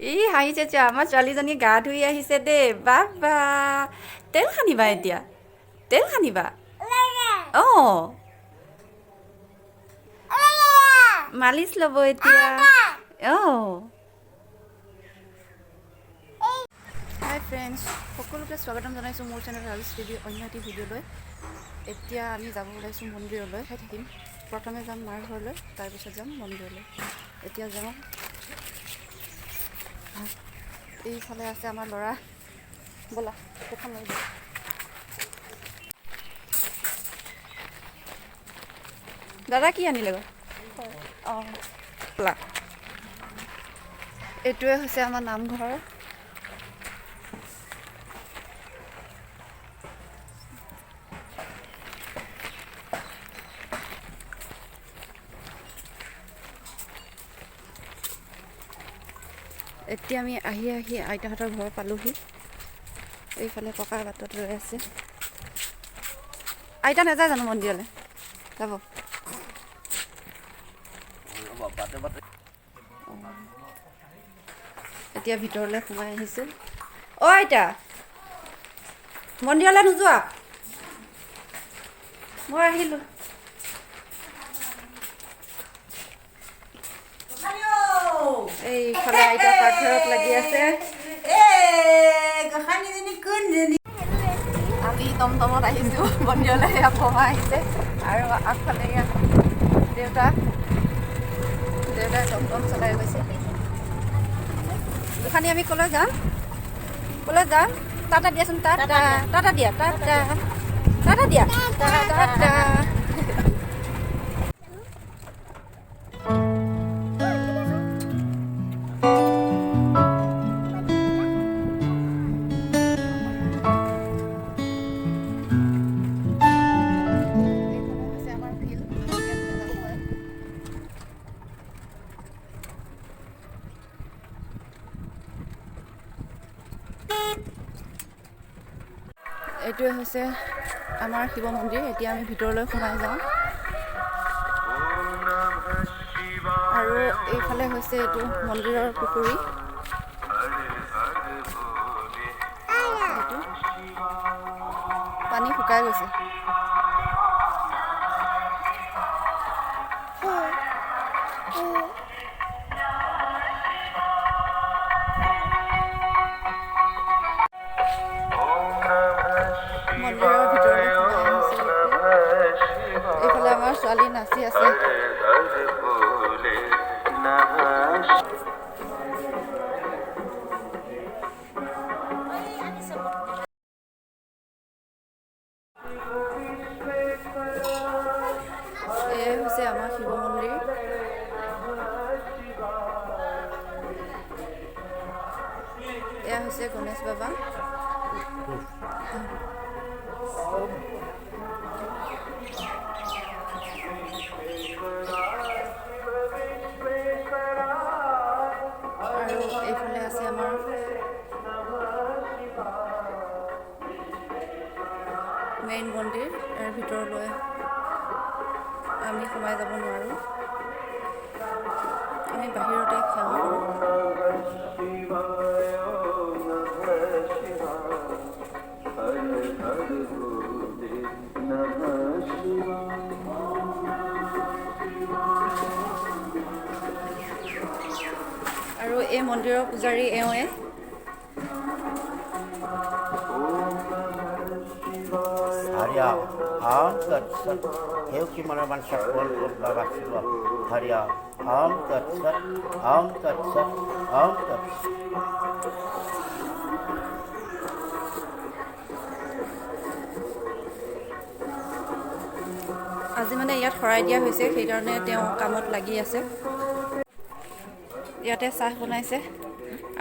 ই হাঁহিছে চোৱা আমাৰ ছোৱালীজনী গা ধুই আহিছে দেই বাবা তেল সানিবা এতিয়া তেল সানিবা অঁ মালিচ ল'ব এতিয়া অঁ হাই ফ্ৰেণ্ডছ সকলোকে স্বাগতম জনাইছোঁ মোৰ চেনেল ৰাজশ্ৰী অন্য এটি ভিডিঅ'লৈ এতিয়া আমি যাব ওলাইছোঁ মন্দিৰলৈ খাই থাকিম প্ৰথমে যাম মাৰ ঘৰলৈ তাৰপিছত যাম মন্দিৰলৈ এতিয়া যাওঁ এইফালে আছে আমাৰ ল'ৰা ব'লা সেইখন লৈ যাওঁ দাদা কি আনিলে গৈ অঁ ব'লা এইটোৱে হৈছে আমাৰ নামঘৰ এতিয়া আমি আহি আইতাহঁতৰ ঘৰ পালোহি এইফালে ককাৰ বাটত ৰৈ আছে আইতা নাযায় জানো মন্দিৰলৈ যাব এতিয়া ভিতৰলৈ সোমাই আহিছোঁ অ' আইতা মন্দিৰলৈ নোযোৱা মই আহিলোঁ এইফালে আইতা পাকঘৰত লাগি আছে আমি টমটমত আহিছোঁ মন্দিৰলৈ বমা আহিছে আৰু আগফালে দেউতাই টমটম চলাই গৈছে গোসাঁনী আমি ক'লৈ যাম টাটা দিয়াচোন টাটা দিয়া টাটা দিয়া টাটা এইটোৱে হৈছে আমাৰ শিৱ মন্দিৰ এতিয়া আমি ভিতৰলৈ সোমাই যাওঁ আৰু এইফালে হৈছে এইটো মন্দিৰৰ পুখুৰী এইটো পানী শুকাই গৈছে মন্দিৰৰ ভিতৰলৈ সোমাই আহিছে এইফালে আমাৰ ছোৱালী নাচি আছে এয়াই হৈছে আমাৰ শিৱ মন্দিৰ এয়া হৈছে গণেশ বাবা আৰু এইফালে আছে আমাৰ মেইন মন্দিৰ ইয়াৰ ভিতৰলৈ আমি সোমাই যাব নোৱাৰোঁ আমি বাহিৰতে সেৱা কৰোঁ আৰু এই মন্দিৰৰ পূজাৰী এওঁৱে Hariya, Om Tat Sat. Heu ki manaman sakwan baba siwa. Hariya, Om Tat Sat, Om Tat Sat, Om Tat Sat. আজি মানে ইয়াত শৰাই দিয়া হৈছে সেইকাৰণে তেওঁ কামত লাগি আছে ইয়াতে চাহ বনাইছে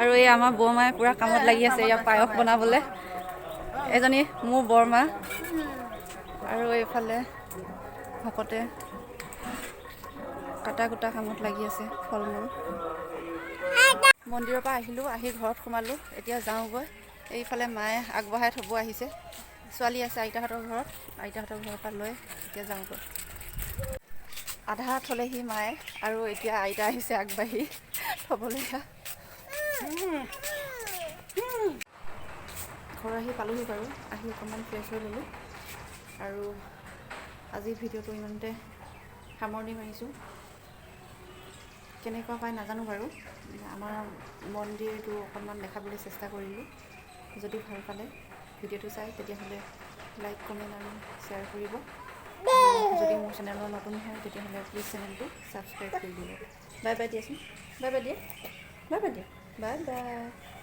আৰু এই আমাৰ বৰমায়ে পুৰা কামত লাগি আছে ইয়াৰ পায়স বনাবলৈ এজনী মোৰ বৰমা আৰু এইফালে ভকতে কাটা কুটা কামত লাগি আছে ফল মূল মন্দিৰৰ পৰা আহিলোঁ আহি ঘৰত সোমালোঁ এতিয়া যাওঁগৈ এইফালে মায়ে আগবঢ়াই থ'ব আহিছে ছোৱালী আছে আইতাহঁতৰ ঘৰৰ পৰা লৈ এতিয়া যাওঁগৈ আধা থ'লেহি মায়ে আৰু এতিয়া আইতা আহিছে আগবাঢ়ি থ'বলৈ ঘৰ আহি পালোহি বাৰু, আহি অকণমান ফ্ৰেছ হৈ ল'লোঁ আৰু আজিৰ ভিডিঅ'টো ইমানতে সামৰণি মাৰিছোঁ। কেনেকুৱা পাই নাজানো বাৰু, আমাৰ মন্দিৰটো অকণমান দেখাবলৈ চেষ্টা কৰিলোঁ। যদি ভাল পালে ভিডিঅ'টো চাই তেতিয়াহ'লে লাইক কমেণ্ট আৰু শ্বেয়াৰ কৰিব। যদি মোৰ চেনেলৰ নতুন হয় তেতিয়াহ'লে প্লিজ চেনেলটো ছাবস্ক্ৰাইব কৰি দিব। বাই বাই দিয়াচোন, বাই বাই দিয়া, বাই বাই দিয়া, বাই বাই।